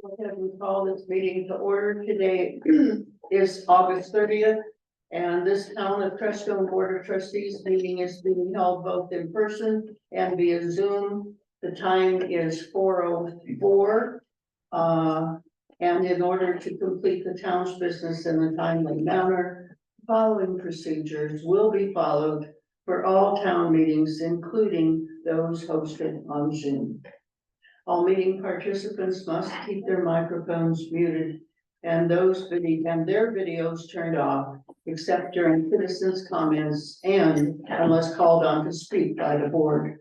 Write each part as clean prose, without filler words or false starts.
Go ahead and call this meeting to order. Today is August 30th, and this Town of Crestone Board of Trustees meeting is being held both in person and via Zoom. The time is 4:04. And in order to complete the town's business in a timely manner, following procedures will be followed for all town meetings, including those hosted on Zoom. All meeting participants must keep their microphones muted and their videos turned off, except during citizens' comments and unless called on to speak by the board.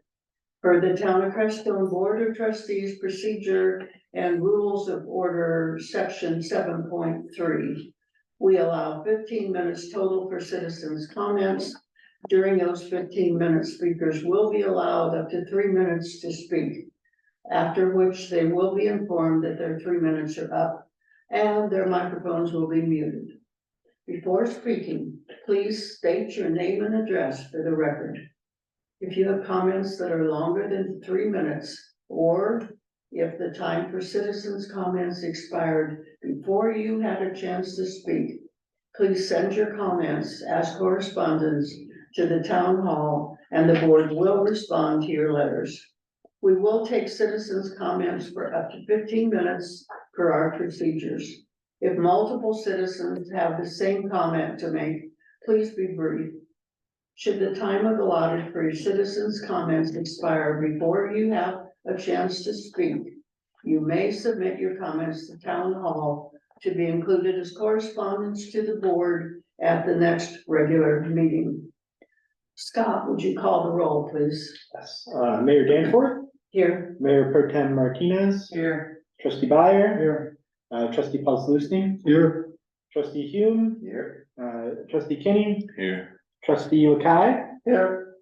For the Town of Crestone Board of Trustees procedure and rules of order, section 7.3. We allow 15 minutes total for citizens' comments. During those 15 minutes, speakers will be allowed up to 3 minutes to speak, after which they will be informed that their 3 minutes are up and their microphones will be muted. Before speaking, please state your name and address for the record. If you have comments that are longer than 3 minutes, or if the time for citizens' comments expired before you had a chance to speak, please send your comments as correspondence to the town hall and the board will respond to your letters. We will take citizens' comments for up to 15 minutes per our procedures. If multiple citizens have the same comment to make, please be brief. Should the time allotted for your citizens' comments expire before you have a chance to speak, you may submit your comments to town hall to be included as correspondence to the board at the next regular meeting. Scott, would you call the roll, please? Yes. Mayor Danforth? Here. Mayor Pro Tem Martinez? Here. Trustee Byer? Here. Trustee Pulslustein? Here. Trustee Hume? Here. Trustee Kinney? Here. Trustee Lakai? Here.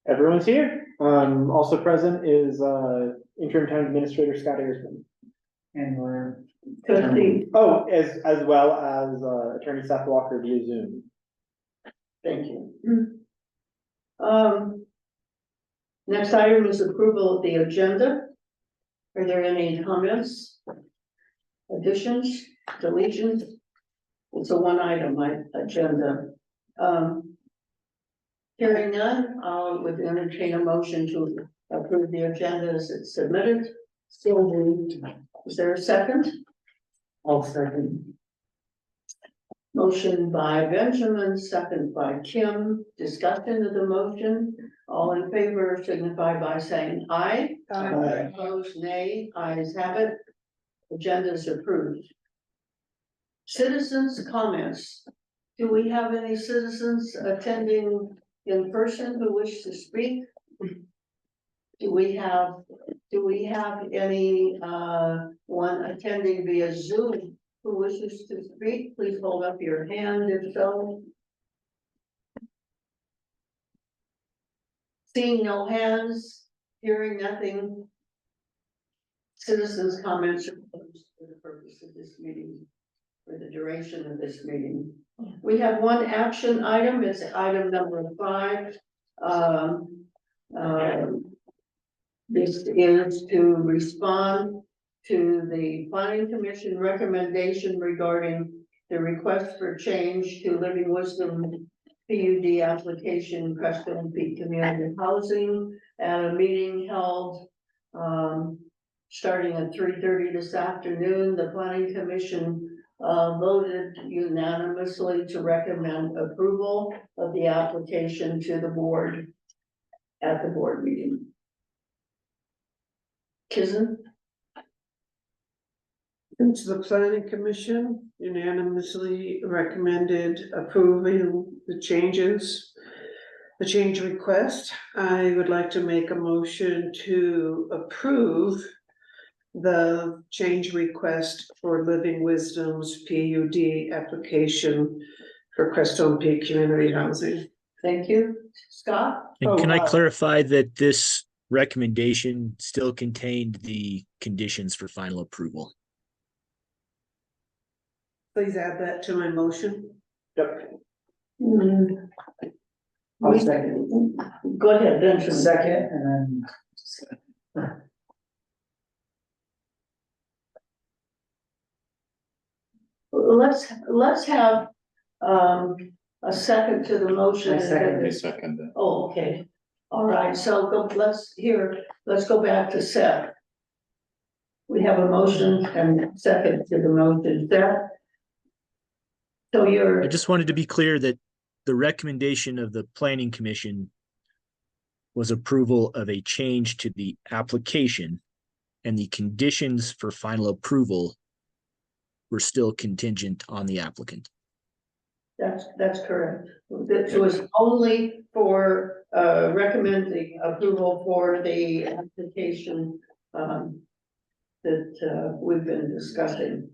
Everyone's here. Also present is Interim Town Administrator Scott Ayerson. And we're Trustee. oh, as well as Attorney Seth Walker via Zoom. Thank you. Next item is approval of the agenda. Are there any comments, additions, deletions? It's a one item agenda. Hearing none, I would entertain a motion to approve the agenda as it's submitted. Still moved. Is there a second? I'll second. Motion by Benjamin, second by Kim. Discussion of the motion. All in favor signify by saying aye. Aye. Opposed, nay. Ayes have it. Agenda is approved. Citizens' comments. Do we have any citizens attending in person who wish to speak? Do we have any one attending via Zoom who wishes to speak? Please hold up your hand if so. Seeing no hands, hearing nothing. Citizens' comments are closed for the purpose of this meeting, for the duration of this meeting. We have one action item. It's item number 5. This is to respond to the Planning Commission recommendation regarding the request for change to Living Wisdom PUD application, Crestone Peak Community Housing, at a meeting held starting at 3:30 this afternoon. The Planning Commission voted unanimously to recommend approval of the application to the board at the board meeting. Kizen? Since the Planning Commission unanimously recommended approving the change request, I would like to make a motion to approve the change request for Living Wisdom's PUD application for Crestone Peak Community Housing. Thank you. Scott? And can I clarify that this recommendation still contained the conditions for final approval? Please add that to my motion. Yep. I'll second. Go ahead, Benjamin. Second, and then let's have, a second to the motion. I second I second that. Oh, okay, all right, so let's go back to Seth. We have a motion and second to the motion, Seth. So I just wanted to be clear that the recommendation of the planning commission was approval of a change to the application, and the conditions for final approval were still contingent on the applicant. that's correct. This was only for, recommending approval for the application, that, we've been discussing.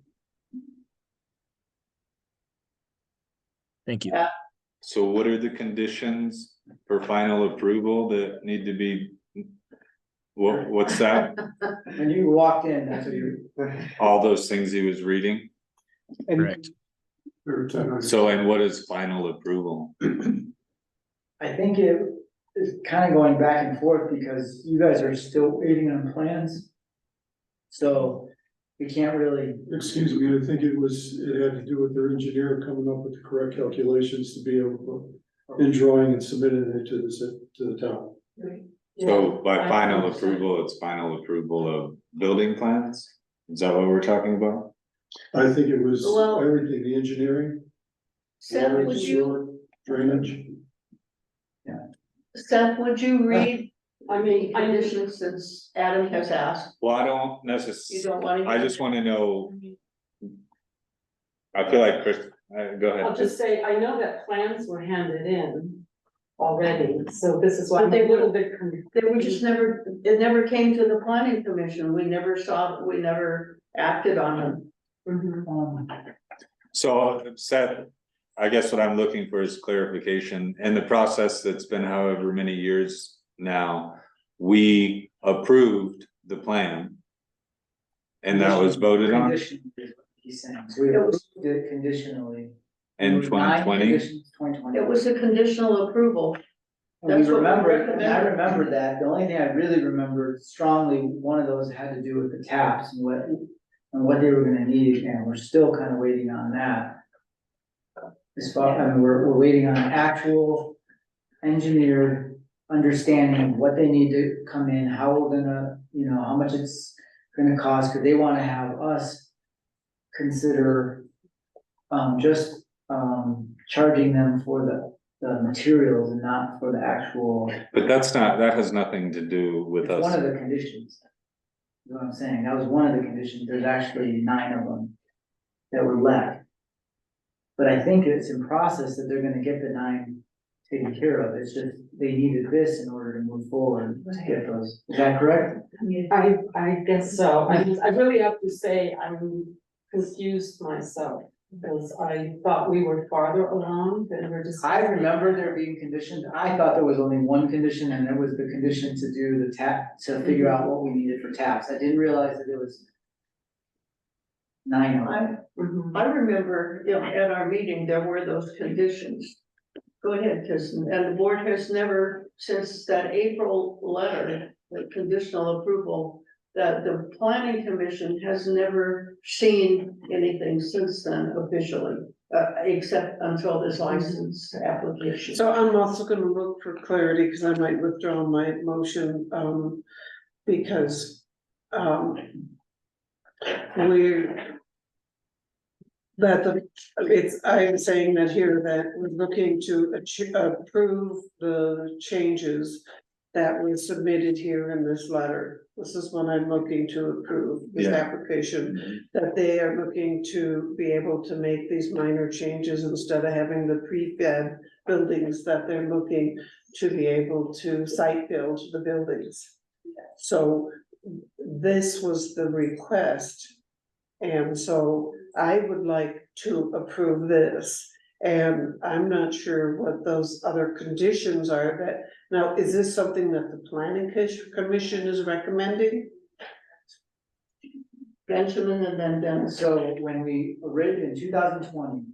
Thank you. So what are the conditions for final approval that need to be? What's that? When you walked in, that's what you. All those things he was reading? Correct. So, and what is final approval? I think it is kind of going back and forth because you guys are still waiting on plans. So we can't really, Excuse me, I think it had to do with their engineer coming up with the correct calculations to be able to, in drawing and submitting it to the town. So by final approval, it's final approval of building plans? Is that what we're talking about? I think it was Well- everything, the engineering, Seth, water, would you, sewer, drainage. read, the conditions since Adam has asked? Well, I don't You necessarily, don't want to? I just wanna know. I feel like Chris, go I'll ahead. just say, I know that plans were handed in already, so this is why I'm But they a little bit. They were just never, it never came to the planning commission. We never acted on them. Mhm. So Seth, I guess what I'm looking for is clarification. In the process that's been however many years now, we approved the plan. And that was voted on condition is what he's saying. So we It was- approved it conditionally. in There were 2020. 2020. It was a conditional approval. And we That's what we remember, and I recommended. remember that, the only thing I really remembered strongly, one of those had to do with the taps and what they were gonna need, and we're still kind of waiting on that. As far, I mean, we're waiting on an actual engineered understanding of what they need to come in, how we're gonna, how much it's gonna cost, cause they wanna have us consider charging them for the materials and not for the actual. But that has nothing to do with It's one us. of the conditions. You know what I'm saying? That was one of the conditions. There's actually 9 of them that were left. But I think it's in process that they're gonna get the 9 taken care of. It's just, they needed this in order to move forward to get those. Is that correct? I guess so, I really have to say, I'm confused myself, because I thought we were farther along than we're just. I remember there being conditions. I thought there was only one condition, and it was the condition to do the tap, to figure out what we needed for taps. I didn't realize that there was 9 of them. Mhm. I remember, at our meeting, there were those conditions. Go ahead, Kirsten, and the board has never, since that April letter, the conditional approval, that the planning commission has never seen anything since then officially, except until this license application. So I'm also gonna look for clarity, because I might withdraw my motion, because, I am saying that here, that we're looking to approve the changes that were submitted here in this letter. This is what I'm looking to approve, this Yeah. application, that they are looking to be able to make these minor changes instead of having the prefab buildings, that they're looking to be able to site build the buildings. So this was the request. And so I would like to approve this. And I'm not sure what those other conditions are. That now, is this something that the planning commission is recommending? Benjamin and then Dennis. So when we originally, in 2020,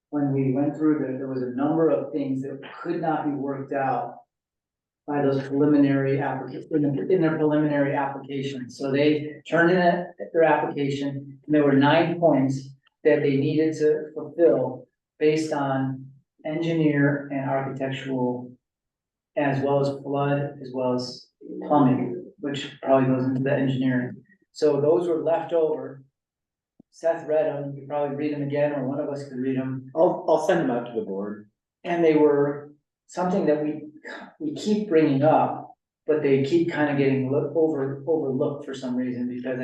when we went through there was a number of things that could not be worked out by those preliminary in their preliminary application. So they turned in their application, and there were 9 points that they needed to fulfill based on engineer and architectural, as well as flood, as well as plumbing, which probably goes into the engineering. So those were left over. Seth read them, you could probably read them again, or one of us could read them. I'll send them out to the board. And they were something that we keep bringing up, but they keep kind of getting overlooked for some reason, because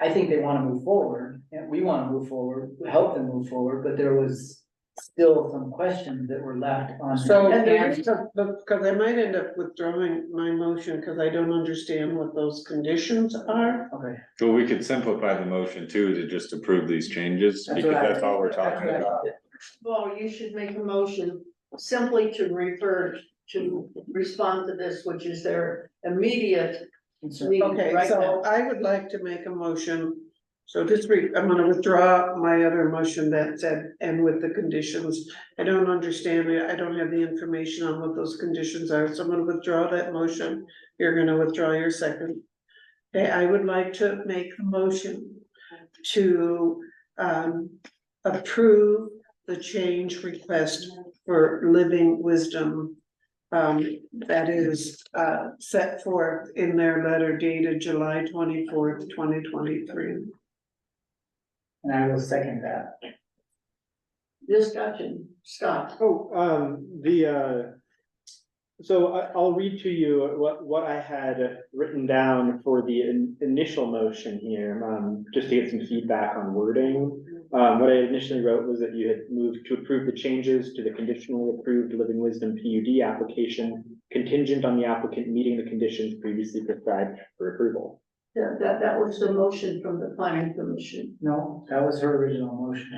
I think they want to move forward, and we want to move forward, help them move forward, but there was still some questions that were left on. So, And the because I might end up withdrawing my motion, because I don't understand what those conditions are. Okay. So we could simplify the motion too, to just approve these changes, That's because what I- that's all we're that's talking what I about. did. Well, you should make a motion simply to refer to respond to this, which is their immediate need Okay, right so now. I would like to make a motion. So I'm gonna withdraw my other motion that said, and with the conditions. I don't understand it. I don't have the information on what those conditions are, so I'm gonna withdraw that motion. You're gonna withdraw your second. Okay, I would like to make a motion to approve the change request for Living Wisdom. That is set forth in their letter dated July 24th, 2023. And I will second that. Discussion, Scott. So I'll read to you what I had written down for the initial motion here, just to get some feedback on wording. What I initially wrote was that you had moved to approve the changes to the conditionally approved Living Wisdom PUD application, contingent on the applicant meeting the conditions previously prescribed for approval. That was the motion from the planning commission. No, that was her original motion.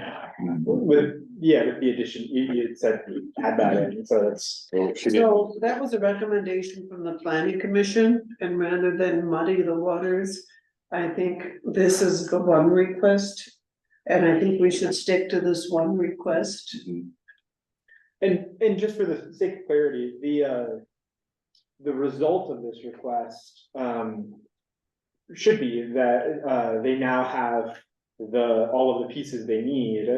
With the addition, you had said you had that in, so that's. So that was a recommendation from the planning commission, and rather than muddy the waters, I think this is the one request. And I think we should stick to this one request. And just for the sake of clarity, the result of this request, should be that, they now have all of the pieces they need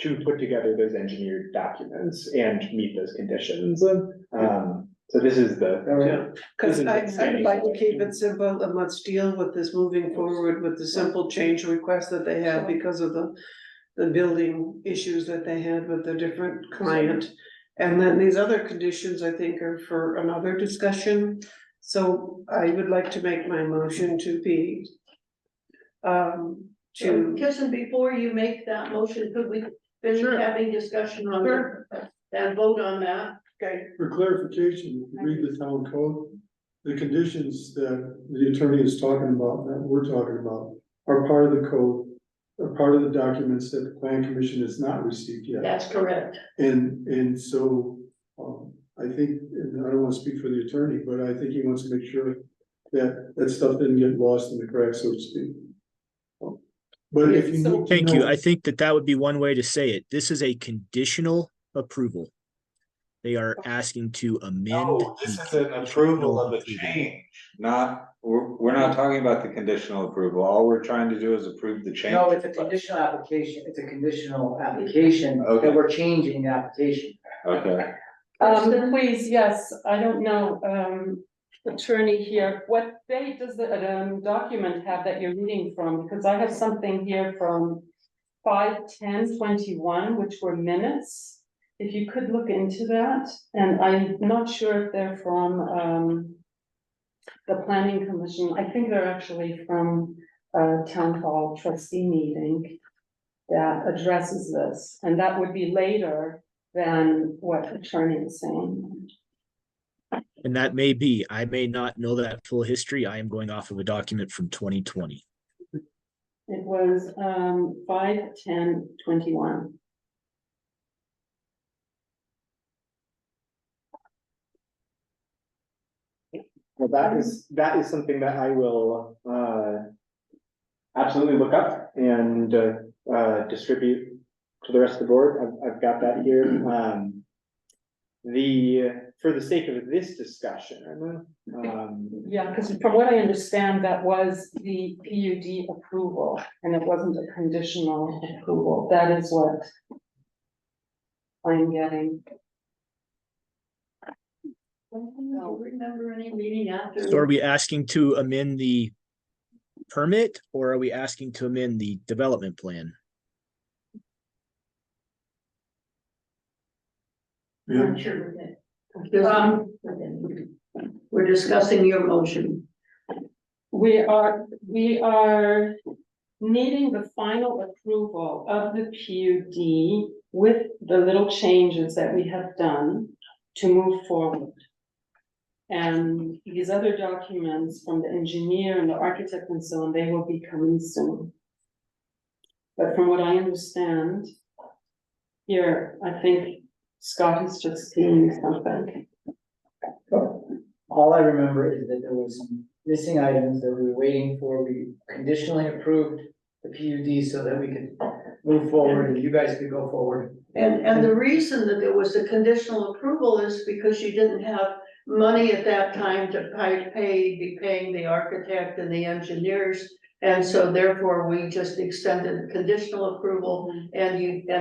to put together those engineered documents and meet those conditions. So this is the. Cause I'd like to keep it simple, and let's deal with this moving forward with the simple change request that they have because of the building issues that they had with the different client. And then these other conditions, I think, are for another discussion. So I would like to make my motion to be, Kirsten, before you make that motion, could we finish Sure. having discussion on Sure. and vote on that? okay, For clarification, if you read the town code, the conditions that the attorney is talking about, that we're talking about, are part of the code, are part of the documents that the plan commission has not received yet. That's correct. And so, I think, and I don't wanna speak for the attorney, but I think he wants to make sure that that stuff didn't get lost in the cracks, so to speak. But if you need to Thank you. know- I think that would be one way to say it. This is a conditional approval. They are asking to amend. No, this the is an approval of the conditional change, we're not talking about the conditional approval. All we're trying to do is approve the change. No, it's a conditional application, Okay. that we're changing the application. Okay, Please, yes, I don't know, attorney here, what date does the document have that you're reading from? Because I have something here from 5/10/21, which were minutes. If you could look into that, and I'm not sure if they're from the planning commission. I think they're actually from a town hall trustee meeting that addresses this, and that would be later than what attorney is saying. And that may be, I may not know that full history. I am going off of a document from 2020. It was 5/10/21. Well, that is something that I will, absolutely look up and, distribute to the rest of the board. I've got that here. for the sake of this discussion, Yeah, because from what I understand, that was the PUD approval, and it wasn't a conditional approval. That is what I'm getting. I don't remember any meeting after. So are we asking to amend the permit or are we asking to amend the development plan? I'm sure with it. We're discussing your motion. We are needing the final approval of the PUD with the little changes that we have done to move forward. And these other documents from the engineer and the architect and so on, they will be coming soon. But from what I understand, here, I think Scott is just seeing something. All I remember is that there was some missing items that we were waiting for. We conditionally approved the PUD so that we could move forward and you guys could go forward. And the reason that there was a conditional approval is because you didn't have money at that time to be paying the architect and the engineers. And so therefore, we just extended conditional approval and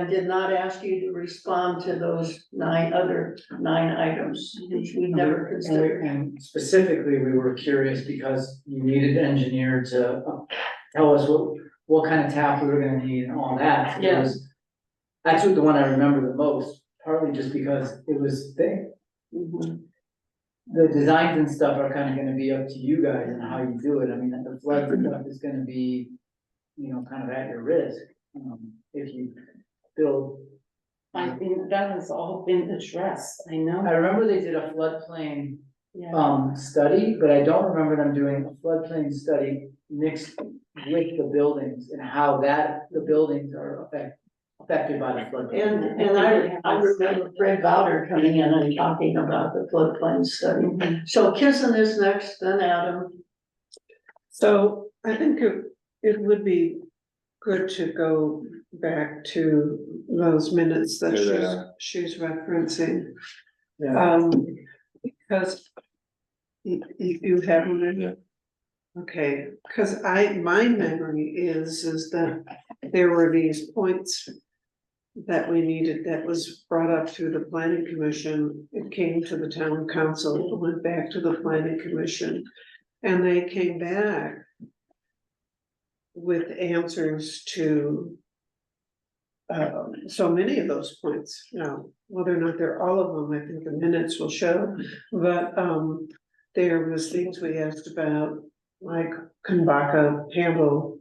did not ask you to respond to those 9 items, which we never considered. And specifically, we were curious because you needed an engineer to tell us what kind of tap we were gonna need and all that. So Yeah. That's what the one I remember the most, partly just because it was thick. The designs and stuff are kind of gonna be up to you guys and how you do it. I mean, the flood stuff is gonna be, kind of at your risk. If you build. I think that has all been addressed, I know. I remember they did a floodplain, Yeah. study, but I don't remember them doing a floodplain study mixed with the buildings and how the buildings are affected by the floodplain. And I remember Fred Bowder coming in and talking about the floodplain study. So Kissing is next, then Adam. So I think it would be good to go back to those minutes that There they are. she's referencing. yeah, Because you have them in? Yeah. Okay, because my memory is that there were these points that we needed, that was brought up through the planning commission. It came to the town council, it went back to the planning commission, and they came back with answers to so many of those points. Now, whether or not they're all of them, I think the minutes will show, but there was things we asked about, like, can Vaca handle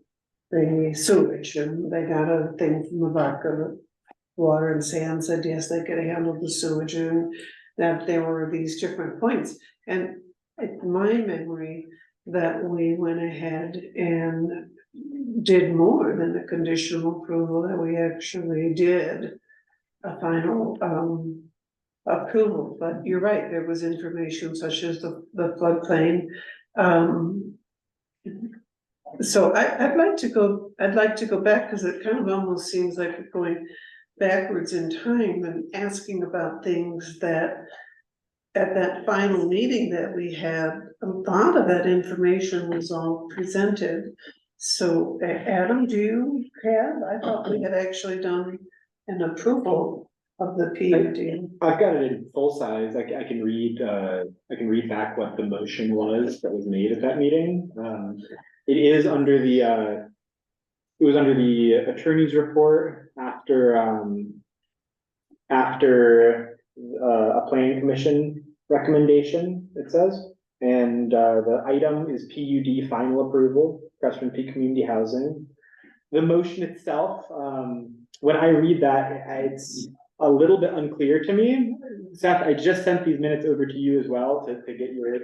the sewage, and they got a thing from the Vaca Water and Sand said, yes, they could handle the sewage, and that there were these different points. And it's my memory that we went ahead and did more than the conditional approval, that we actually did a final approval. But you're right, there was information such as the floodplain. So I'd like to go back, because it kind of almost seems like we're going backwards in time and asking about things that at that final meeting that we had, a lot of that information was all presented. So Adam, do you have, I thought we had actually done an approval of the PUD. I've got it in full size. I can read back what the motion was that was made at that meeting. It is under the, it was under the attorney's report after a planning commission recommendation, it says. And the item is PUD final approval, Crestman Peak Community Housing. The motion itself, when I read that, it's a little bit unclear to me. Seth, I just sent these minutes over to you as well to get your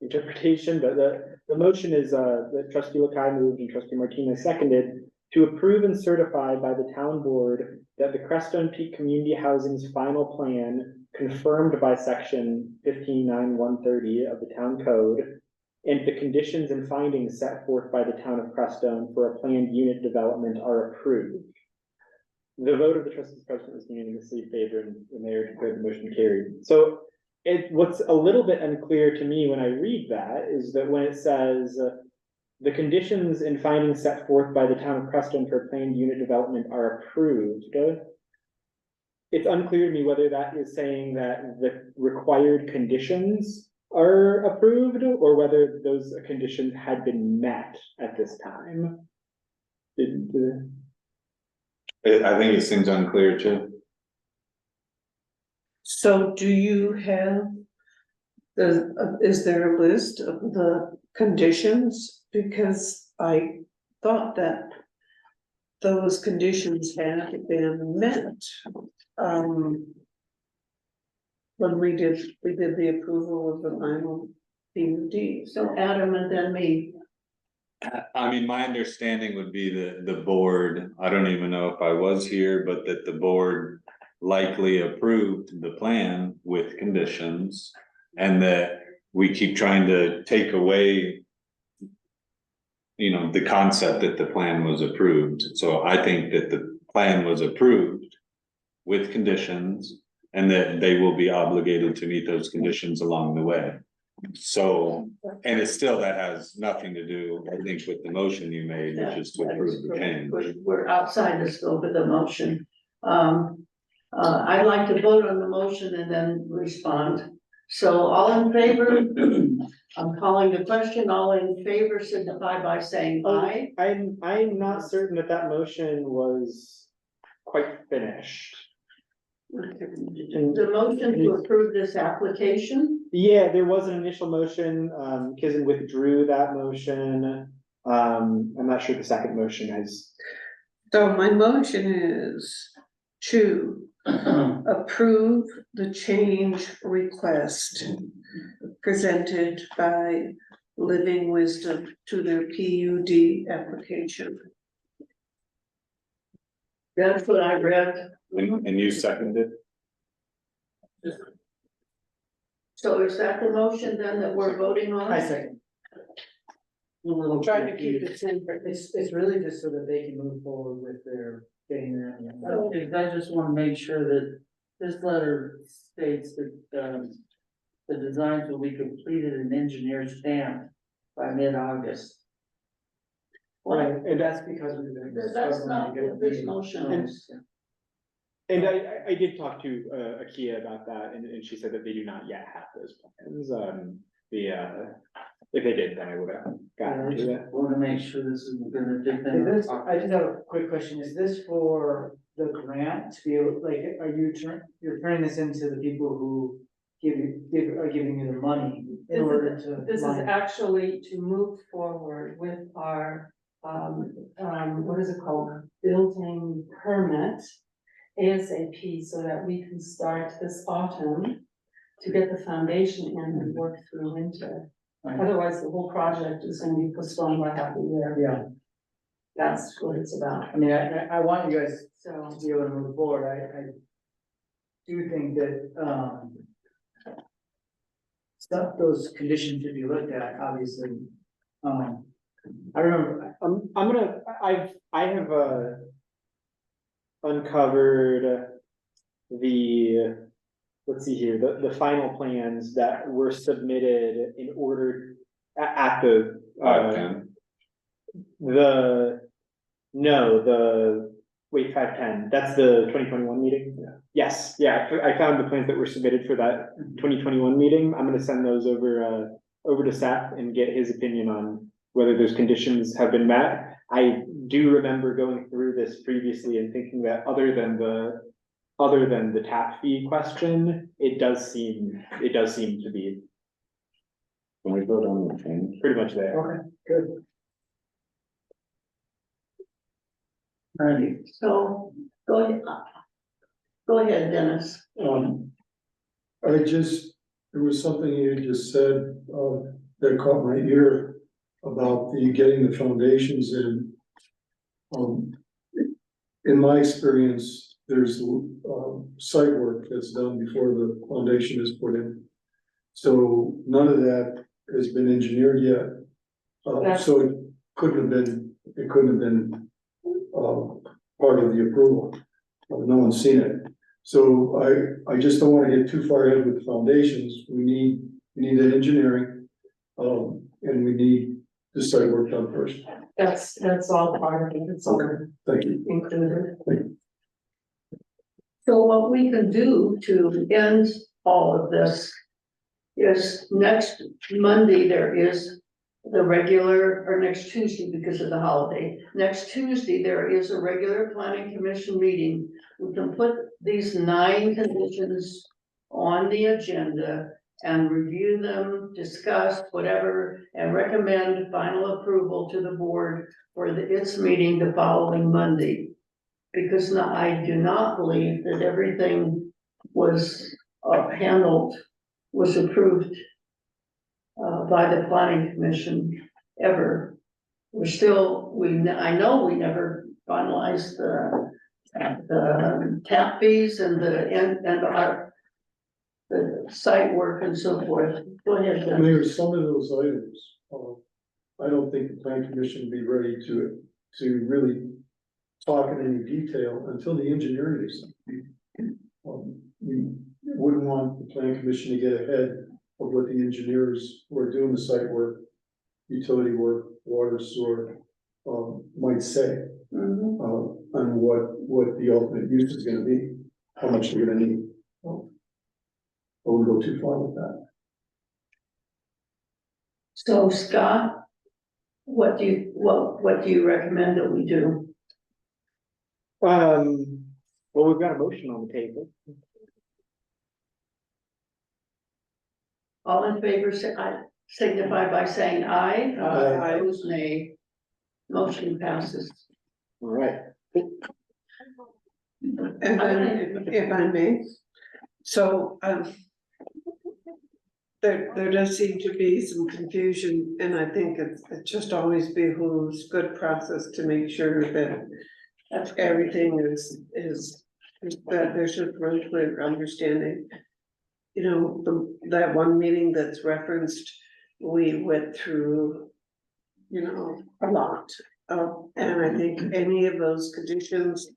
interpretation, but the motion is that trustee Lakai moved and trustee Martinez seconded to approve and certify by the town board that the Crestone Peak Community Housing's final plan, confirmed by section 159130 of the town code, and the conditions and findings set forth by the town of Crestone for a planned unit development are approved. The vote of the trustees present was unanimously favored and the mayor declared the motion carried. So what's a little bit unclear to me when I read that is that when it says the conditions and findings set forth by the town of Preston for planned unit development are approved. It's unclear to me whether that is saying that the required conditions are approved or whether those conditions had been met at this time. I think it seems unclear too. So do you have, is there a list of the conditions? Because I thought that those conditions had been met. When we did the approval of the final PUD. So Adam and then me. I mean, my understanding would be that the board, I don't even know if I was here, but that the board likely approved the plan with conditions. And that we keep trying to take away, you know, the concept that the plan was approved. So I think that the plan was approved with conditions and that they will be obligated to meet those conditions along the way. So, and it's still, that has nothing to do, I think, with the motion you made, which is to approve the change. We're outside the scope of the motion. I'd like to vote on the motion and then respond. So all in favor? I'm calling the question. All in favor signify by saying aye. I'm not certain that motion was quite finished. The motion to approve this application. Yeah, there was an initial motion, Kizin withdrew that motion. I'm not sure the second motion has. So my motion is to approve the change request presented by Living Wisdom to their PUD application. That's what I read. And you seconded? So is that the motion then that we're voting on? I second. I'm trying to keep it simple. It's really just so that they can move forward with their getting their. I just wanna make sure that this letter states that, the designs will be completed and engineer stamped by mid-August. Right, and that's because we've been. That's not what this motion is. And I did talk to Akia about that, and she said that they do not yet have those plans. If they did, then I would have gotten to that. Wanna make sure this is gonna take Is this, them. I just have a quick question, is this for the grant to be able, like, are you you're turning this into the people who are giving you the money in order to? This is actually to move forward with our, what is it called, building permit ASAP, so that we can start this autumn to get the foundation in and work through winter. Right. Otherwise, the whole project is gonna be postponed by half a year. Yeah, That's what it's about. I mean, I want you guys So, to be able to move forward, I do think that, those conditions should be looked at, obviously. I remember, I have uncovered the, let's see here, the final plans that were submitted in order at the, wait, 510, that's the 2021 meeting? Yeah. Yes, yeah, I found the plans that were submitted for that 2021 meeting. I'm gonna send those over to Seth and get his opinion on whether those conditions have been met. I do remember going through this previously and thinking that other than the tap fee question, it does seem to be Can we vote on the change? pretty much there. okay, good. Alright, so go ahead, Dennis. There was something you just said, that caught my ear about getting the foundations in. In my experience, there's, site work that's done before the foundation is put in. So none of that has been engineered yet, so it couldn't have been, part of the approval. No one's seen it. So I just don't wanna get too far ahead with the foundations. We need that engineering. And we need the site work done first. That's all part of it, it's all Thank you. included. So what we can do to end all of this is next Monday, there is the regular, or next Tuesday because of the holiday. Next Tuesday, there is a regular planning commission meeting. We can put these 9 conditions on the agenda and review them, discuss whatever, and recommend final approval to the board for its meeting the following Monday. Because I do not believe that everything was handled, was approved by the planning commission ever. I know we never finalized the tap fees and the site work and so forth. Go ahead, Jen. There are some of those items, I don't think the plan commission would be ready to really talk in any detail until the engineering is. We wouldn't want the plan commission to get ahead of what the engineers who are doing the site work, utility work, water, sewer, might say, Mhm. on what the ultimate use is gonna be, how much they're gonna need. I wouldn't go too far with that. So Scott, what do you recommend that we do? Well, we've got a motion on the table. All in favor, signify by saying aye. Aye. Opposed, nay. Motion passes. All right. And then, if I may, so, there does seem to be some confusion, and I think it just always behooves good process to make sure that everything is, that there's just really clear understanding. You know, that one meeting that's referenced, we went through, you know, a lot. And I think any of those conditions,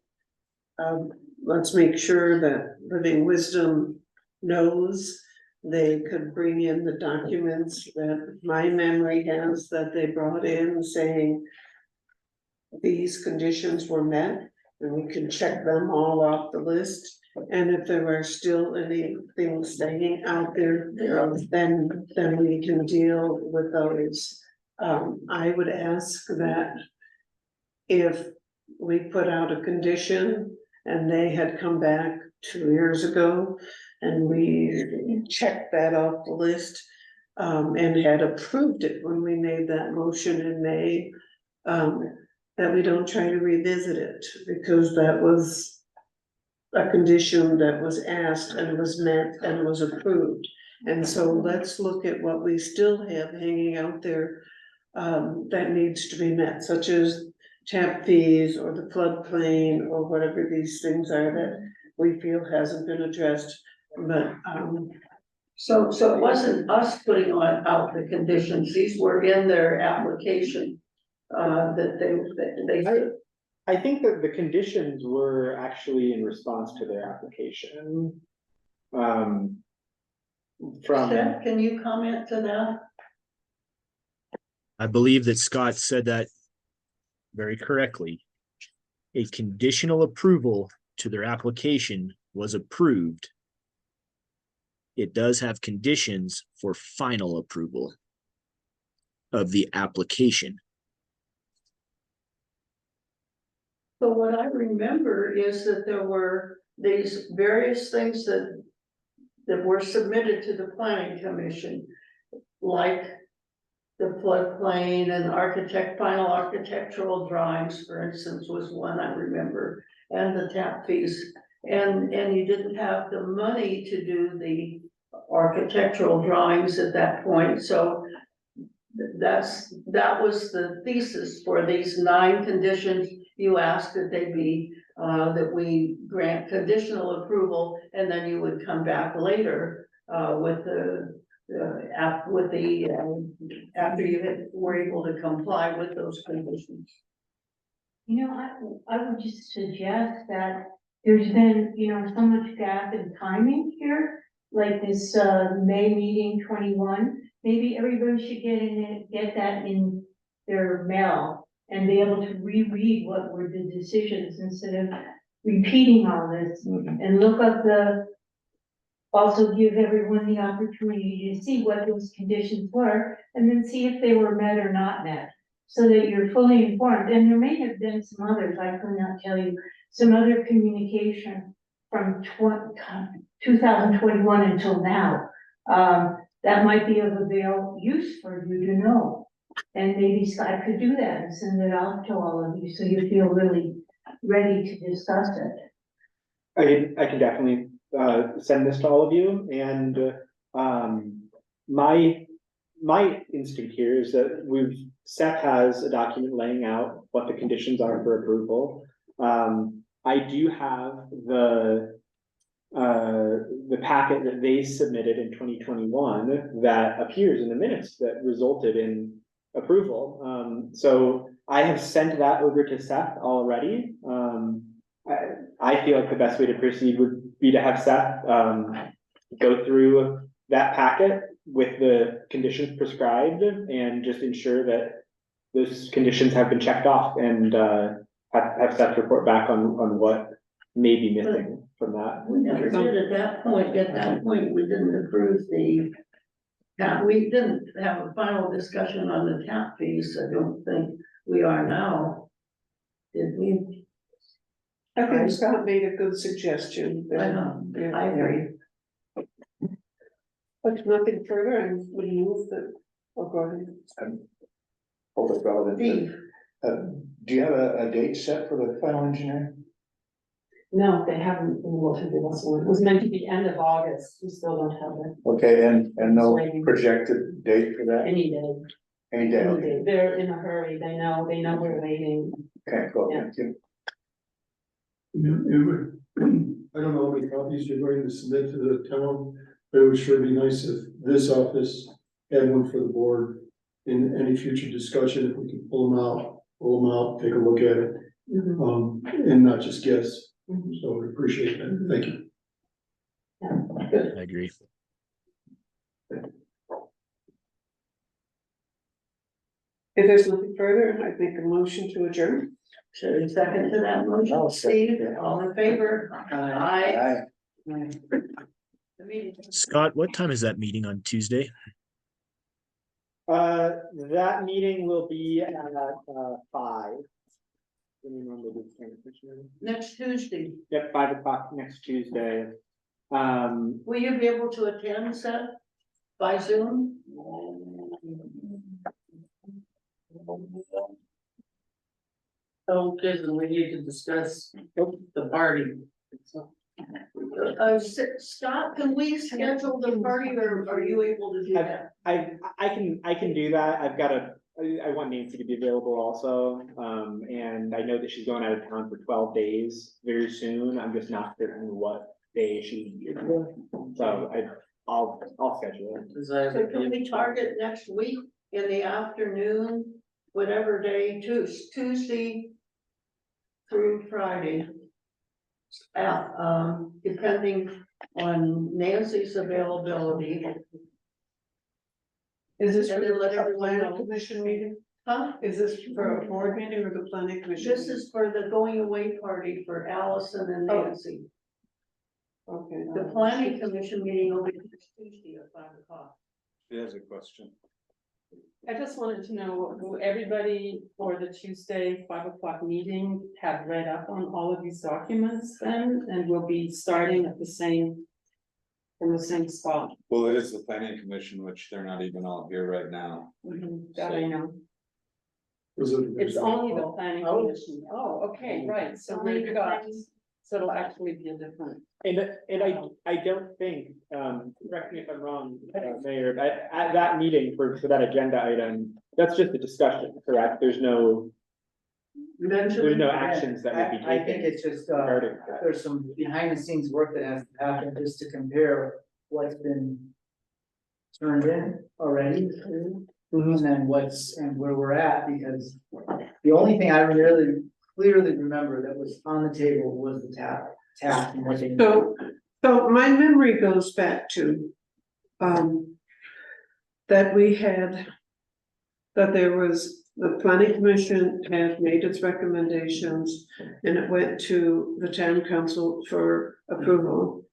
let's make sure that Living Wisdom knows they could bring in the documents that my memory has that they brought in saying these conditions were met, and we can check them all off the list. And if there are still any things hanging out there, then we can deal with those. I would ask that if we put out a condition and they had come back 2 years ago and we checked that off the list, and had approved it when we made that motion in May, that we don't try to revisit it, because that was a condition that was asked and was met and was approved. And so let's look at what we still have hanging out there, that needs to be met, such as tap fees or the floodplain or whatever these things are that we feel hasn't been addressed. But, So it wasn't us putting out the conditions, these were in their application, that they. I think that the conditions were actually in response to their application. From, Seth, can you comment to that? I believe that Scott said that very correctly. A conditional approval to their application was approved. It does have conditions for final approval of the application. So what I remember is that there were these various things that were submitted to the planning commission, like the floodplain and final architectural drawings, for instance, was one I remember, and the tap fees. And you didn't have the money to do the architectural drawings at that point, so that was the thesis for these 9 conditions. You asked that they be, that we grant conditional approval, and then you would come back later, after you were able to comply with those conditions. You know, I would just suggest that there's been, so much gap in timing here, like this, May meeting 21. Maybe everybody should get that in their mail and be able to reread what were the decisions instead of repeating all this and look up also give everyone the opportunity to see what those conditions were and then see if they were met or not met, so that you're fully informed. And there may have been some others, I could not tell you, some other communication from 2021 until now. That might be of avail use for you to know. And maybe Scott could do that and send it out to all of you, so you feel really ready to discuss it. I can definitely send this to all of you, and my instinct here is that Seth has a document laying out what the conditions are for approval. I do have the packet that they submitted in 2021 that appears in the minutes that resulted in approval. So I have sent that over to Seth already. I feel like the best way to proceed would be to have Seth go through that packet with the conditions prescribed and just ensure that those conditions have been checked off, and have Seth report back on what may be missing from that. We never did at that point, we didn't approve we didn't have a final discussion on the tap fees, I don't think we are now. Did we? I think Scott made a good suggestion. I know, I agree. But nothing further, and would move that, go ahead. Hold it relevant. Steve, Do you have a date set for the final engineering? No, they haven't been able to give us one. It was meant to be end of August. We still don't have it. Okay, and no projected date for that? Any day. Any day, Any okay. day. They're in a hurry. They know we're waiting. Okay, cool, Yeah. thank you. It would, I don't know how many copies you're going to submit to the town, but it would sure be nice if this office had one for the board in any future discussion, if we could pull them out, take a look at it, and not just guess. So we appreciate that. Thank you. I agree. If there's nothing further, I'd make a motion to adjourn. should we second to that motion? I'll second, Steve, yeah. all in favor? Aye. The meeting. Scott, what time is that meeting on Tuesday? That meeting will be at 5. Next Tuesday, Yep, 5 o'clock next Tuesday. will you be able to attend, Seth, by Zoom? Okay, then we need to discuss the party. Scott, can we schedule the party, or are you able to do that? I can do that. I want Nancy to be available also. And I know that she's going out of town for 12 days very soon. I'm just not certain what day she's. So I'll schedule it. So can we target next week in the afternoon, whatever day, Tuesday through Friday? Depending on Nancy's availability. Is this And for then let the everyone planning know. commission meeting? Huh? Is this for a board meeting or the planning commission? This is for the going away party for Allison and Nancy. Okay. The planning commission meeting will be next Tuesday at 5 o'clock. She has a question. I just wanted to know, will everybody for the Tuesday 5 o'clock meeting have read up on all of these documents then? And we'll be starting at from the same spot? Well, it is the planning commission, which they're not even all here right now. That I know. Was it- It's only the planning commission. Oh, okay, right. So we've got, so it'll actually be a different. And I don't think, correct me if I'm wrong, Mayor, but at that meeting for that agenda item, that's just a discussion, correct? There's no actions that would be I taken. think it's just, regarding that. there's some behind the scenes work that has to happen just to compare what's been turned in already. And then and where we're at, because the only thing I really clearly remember that was on the table was the tap. tap and what they. So my memory goes back to, that we had, that there was, the planning commission had made its recommendations and it went to the town council for approval.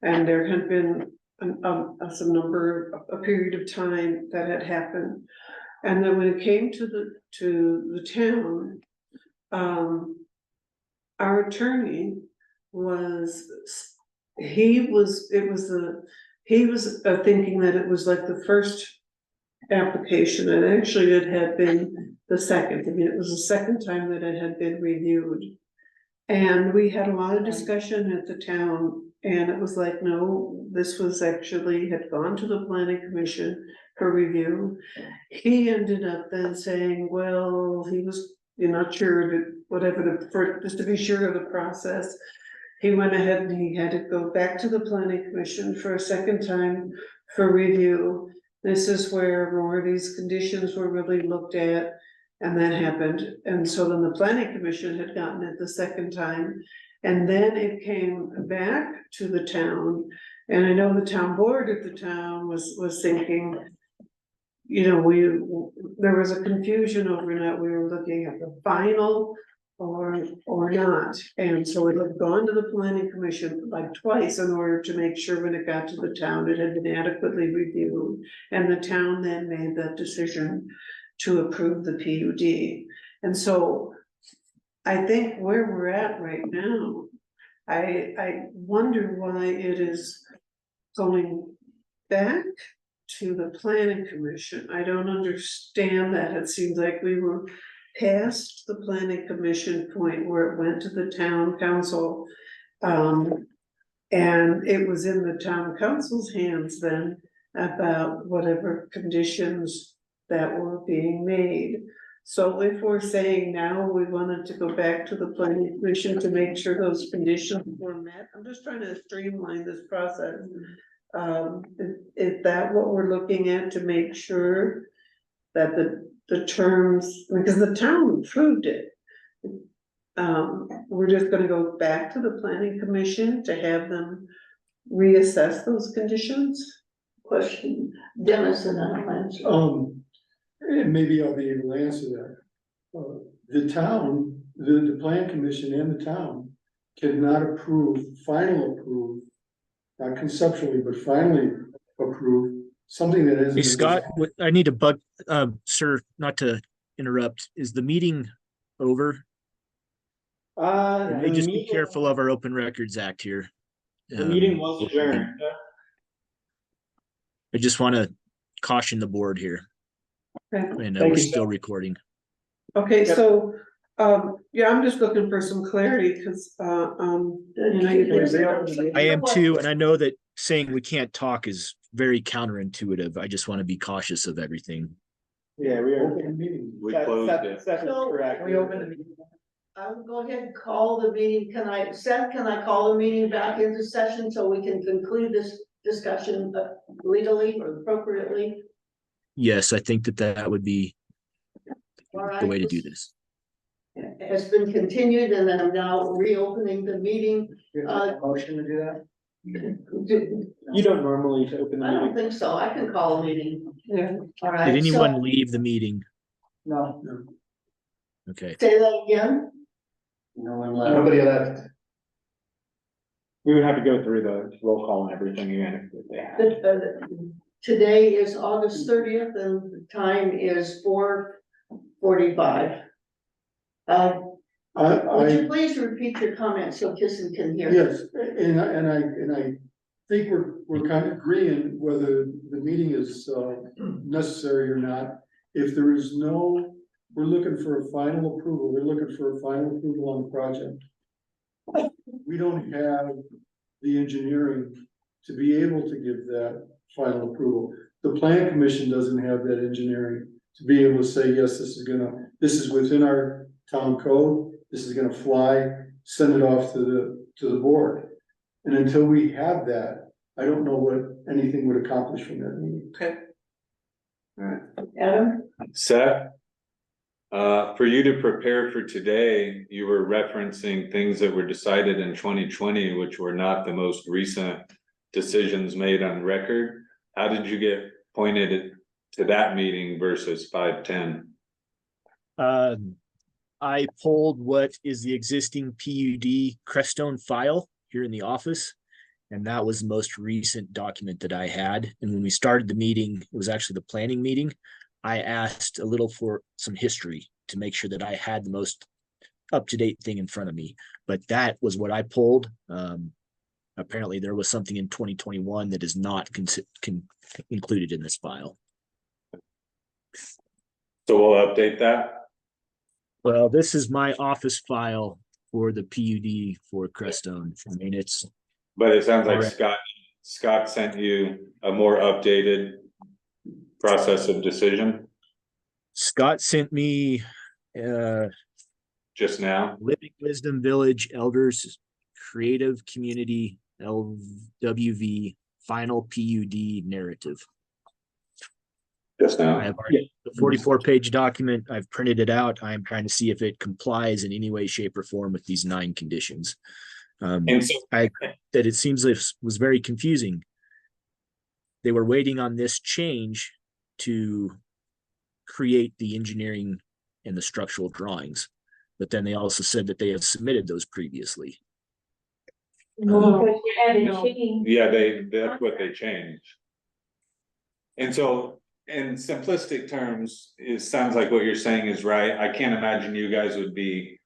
And there had been a period of time that had happened. And then when it came to the town, our attorney was, he was thinking that it was like the first application, and actually it had been the second. I mean, it was the second time that it had been reviewed. And we had a lot of discussion at the town, and it was like, no, this was actually, had gone to the planning commission for review. He ended up then saying, well, you're not sure that whatever, just to be sure of the process. He went ahead and he had to go back to the planning commission for a second time for review. This is where more of these conditions were really looked at, and that happened. And so then the planning commission had gotten it the second time. And then it came back to the town. And I know the town board at the town was thinking, you know, there was a confusion over that we were looking at the final or not. And so it had gone to the planning commission like twice in order to make sure when it got to the town, it had been adequately reviewed. And the town then made that decision to approve the PUD. And so I think where we're at right now, I wonder why it is going back to the planning commission. I don't understand that. It seems like we were past the planning commission point where it went to the town council. And it was in the town council's hands then about whatever conditions that were being made. So if we're saying now we wanted to go back to the planning commission to make sure those conditions were met, I'm just trying to streamline this process. Is that what we're looking at, to make sure that the terms, because the town approved it. We're just gonna go back to the planning commission to have them reassess those conditions? Question, Dennis, and then I'll answer. And maybe I'll be able to answer that. The town, the plan commission and the town cannot final approve, not conceptually, but finally approve something that isn't. Hey, Scott, I need to sir, not to interrupt. Is the meeting over? Just be careful of our Open Records Act here. The meeting was adjourned. I just want to caution the board here. Okay. And Thank we're you. still recording. Okay, Yep. so, yeah, I'm just looking for some clarity, because, I am too, and I know that saying we can't talk is very counterintuitive. I just want to be cautious of everything. Yeah, we are. Open meeting. We closed it. That's correct. We open the meeting. I will go ahead and call the meeting. Seth, can I call the meeting back into session so we can conclude this discussion legally or appropriately? Yes, I think that would be All right. the way to do this. Has been continued, and then I'm now reopening the meeting. You have a motion to do that? You don't normally to open the I don't meeting. think so. I can call a meeting. Yeah. All right. Did anyone so- leave the meeting? No, Okay. Say that again. no one left. Nobody left. We would have to go through the roll call and everything again if they had. Today is August 30th and the time is 4:45. Would you please repeat your comments so Kissing can hear? Yes, and I think we're kind of agreeing whether the meeting is necessary or not. If there is no, we're looking for a final approval, they're looking for a final approval on the project. We don't have the engineering to be able to give that final approval. The plan commission doesn't have that engineering to be able to say, yes, this is within our town code, this is gonna fly, send it off to the board. And until we have that, I don't know what anything would accomplish from that meeting. Okay. Adam? Seth, For you to prepare for today, you were referencing things that were decided in 2020, which were not the most recent decisions made on record. How did you get pointed to that meeting versus 510? I pulled what is the existing PUD Crestone file here in the office. And that was the most recent document that I had. And when we started the meeting, it was actually the planning meeting. I asked a little for some history to make sure that I had the most up-to-date thing in front of me. But that was what I pulled. Apparently there was something in 2021 that is not included in this file. So we'll update that. Well, this is my office file for the PUD for Crestone. I mean, it's. But it sounds like Correct. Scott sent you a more updated process of decision Scott sent me just now. Living Wisdom Village Elders Creative Community LWV Final PUD narrative. Just now. I have already the 44-page document. I've printed it out. I'm trying to see if it complies in any way, shape, or form with these 9 conditions. And so, That it seems like it was very confusing. They were waiting on this change to create the engineering and the structural drawings, but then they also said that they have submitted those previously. Because you added change. yeah, that's what they changed. And so, in simplistic terms, it sounds like what you're saying is right. I can't imagine you guys would be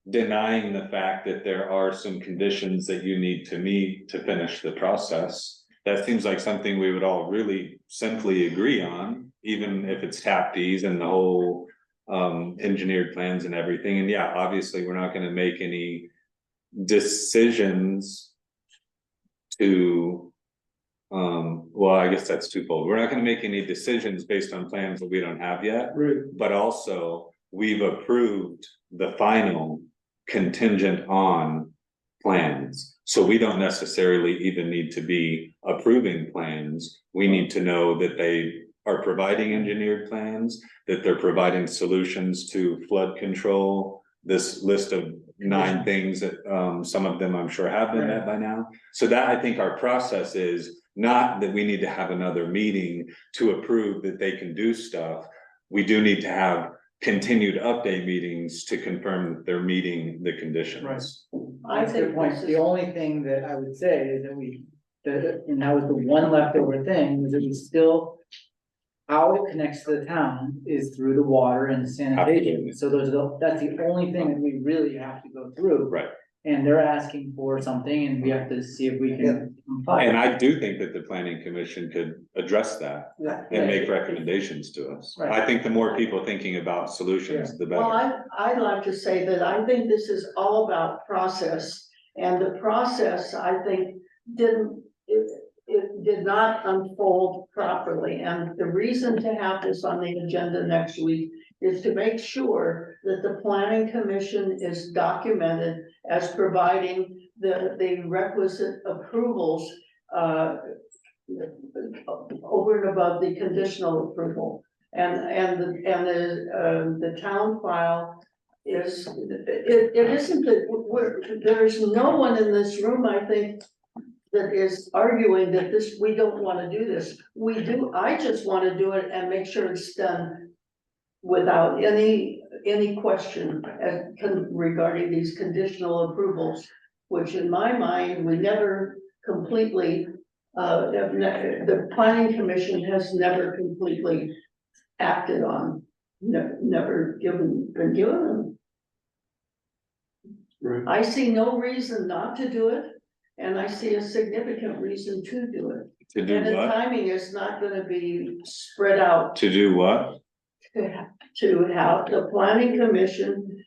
denying the fact that there are some conditions that you need to meet to finish the process. That seems like something we would all really simply agree on, even if it's tap fees and the whole engineered plans and everything. And yeah, obviously, we're not going to make any decisions to well, I guess that's twofold. We're not going to make any decisions based on plans that we don't have yet, Right. but also we've approved the final contingent on plans. So we don't necessarily even need to be approving plans. We need to know that they are providing engineered plans, that they're providing solutions to flood control, this list of 9 things that some of them I'm sure have been met by now. So that I think our process is not that we need to have another meeting to approve that they can do stuff. We do need to have continued update meetings to confirm that they're meeting the conditions. I That's a good think point. this The is, only thing that I would say is that and that was the one leftover thing, was that we still, how it connects to the town is through the water and Absolutely. sanitation. So that's the only thing that we really have to go through. Right. And they're asking for something and we have to see if we can comply. And I do think that the planning commission could address that and make recommendations to us. Right. I think the more people thinking about solutions, the well, better. I'd like to say that I think this is all about process. And the process, I think, it did not unfold properly. And the reason to have this on the agenda next week is to make sure that the planning commission is documented as providing the requisite approvals over and above the conditional approval. And the town file is, it isn't that there's no one in this room, I think, that is arguing that we don't want to do this. We do, I just want to do it and make sure it's done without any question regarding these conditional approvals, which in my mind, we never completely, the planning commission has never completely acted on, never been given them. Right. I see no reason not to do it, and I see a significant reason to do it. To do And the what? timing is not gonna be spread out To do what? to have the planning commission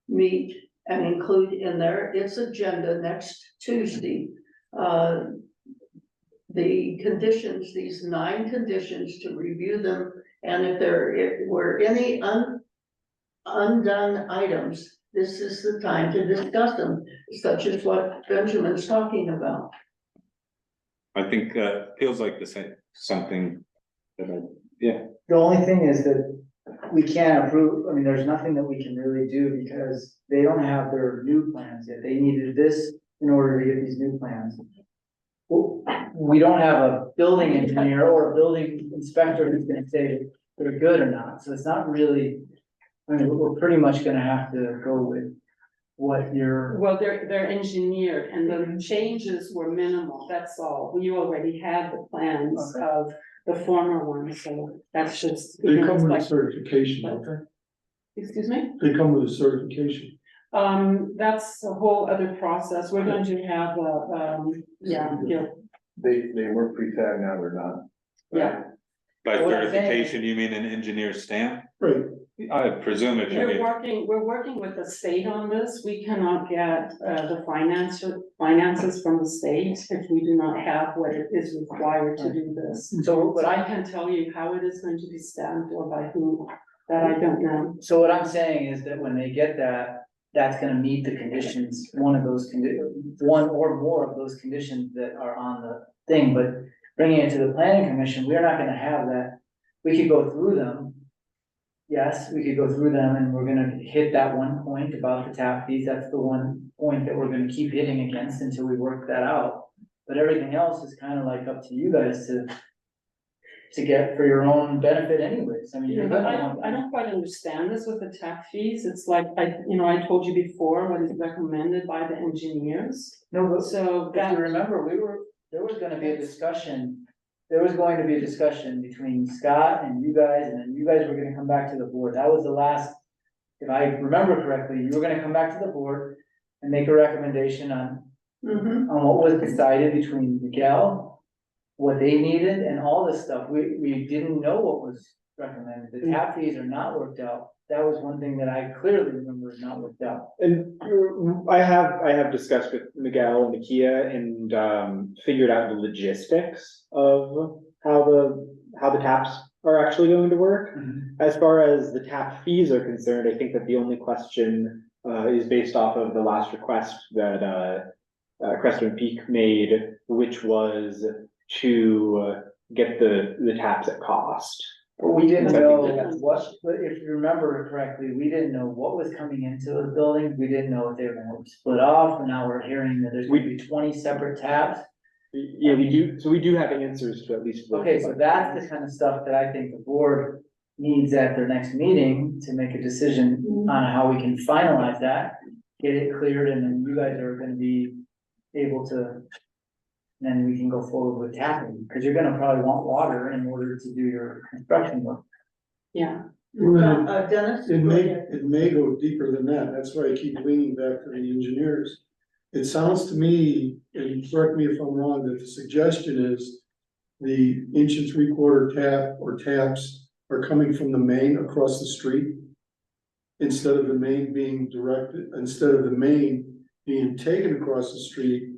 meet and include in there its agenda next Tuesday. The conditions, these 9 conditions, to review them, and if there were any undone items, this is the time to discuss them, such as what Benjamin's talking about. I think feels like the same, something that The only thing is that we can't approve, I mean, there's nothing that we can really do because they don't have their new plans yet. They needed this in order to get these new plans. Well, we don't have a building engineer or a building inspector who's gonna say they're good or not, so it's not really, I mean, we're pretty much gonna have to go with what you're. Well, they're engineered and the changes were minimal, that's all. We already had the plans Okay. of the former one, so that's just. They come with a like- certification, don't they? Excuse me? They come with a certification. That's a whole other process. We're going to have They were prefab, now they're not. yeah. By What I'm saying- certification, you mean an engineer stamp? Right. I presume if you We're working with the state on this. We cannot get the finances from the state if we do not have what it is required to do this. So But I can tell you how it is going to be stamped or by whom, that I don't know. So what I'm saying is that when they get that, that's gonna meet the conditions, one of those one or more of those conditions that are on the thing, but bringing it to the planning commission, we're not gonna have that. We could go through them. Yes, we could go through them and we're gonna hit that one point about the tap fees. That's the one point that we're gonna keep hitting against until we work that out. But everything else is kind of like up to you guys to get for your own benefit anyways. I mean, you're But gonna want. I don't quite understand this with the tap fees. It's like, I told you before what is recommended by the engineers. No, but So if that, you remember, there was gonna be a discussion. There was going to be a discussion between Scott and you guys, and then you guys were gonna come back to the board. That was the last. If I remember correctly, you were gonna come back to the board and make a recommendation on what was decided between Miguel, what they needed and all this stuff. We didn't know what was recommended. The tap fees are not worked out. That was one thing that I clearly remember is not worked out. And I have discussed with Miguel and Nakia and figured out the logistics of how the taps are actually going to work. As far as the tap fees are concerned, I think that the only question is based off of the last request that Crestone Peak made, which was to get the taps at cost. But we didn't So I know think what, but if you remember correctly, we didn't know what was coming into the building. We didn't know if they were gonna split off, and now we're hearing that there's gonna be 20 separate taps. Yeah, we do, so we do have answers to at least. Okay, so that's the kind of stuff that I think the board needs at their next meeting to make a decision on how we can finalize that. Get it cleared, and then you guys are gonna be able to. Then we can go forward with tapping, because you're gonna probably want water in order to do your construction work. yeah. Dennis? It go may, ahead. it may go deeper than that, that's why I keep leaning back to the engineers. It sounds to me, and correct me if I'm wrong, that the suggestion is the 1 3/4 tap or taps are coming from the main across the street. Instead of the main being directed, instead of the main being taken across the street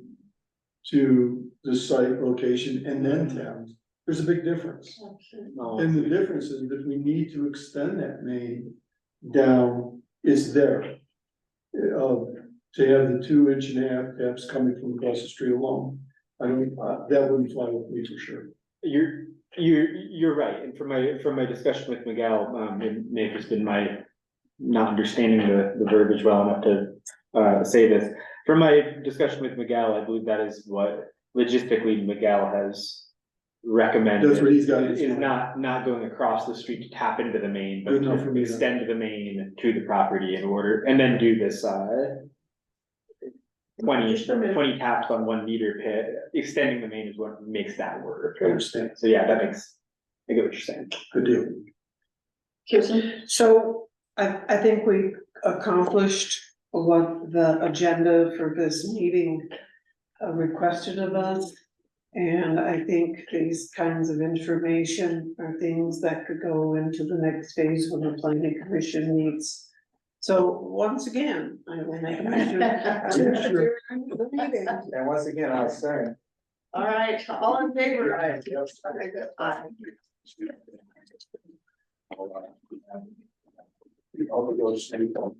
to the site location and then tapped. There's a big difference. And the difference is that we need to extend that main down, it's there. To have the 2.5 taps coming from across the street alone. I don't, that wouldn't fly with me for sure. You're right, and from my discussion with Miguel, it may have just been my not understanding the verbiage well enough to say this. From my discussion with Miguel, I believe that is what logistically Miguel has recommended. That's what he's got. Is not going across the street to tap into the main, but Good enough for to me. extend the main to the property in order, and then do this 20 taps on 1 meter pit. Extending the main is what makes that work. I understand. So yeah, I get what you're saying. Good deal. Kirsten? So I think we accomplished what the agenda for this meeting requested of us. And I think these kinds of information are things that could go into the next phase when the planning commission meets. So once again, I will make a motion to adjourn the meeting. And once again, I was saying. All right, all in favor? Aye. Aye. All the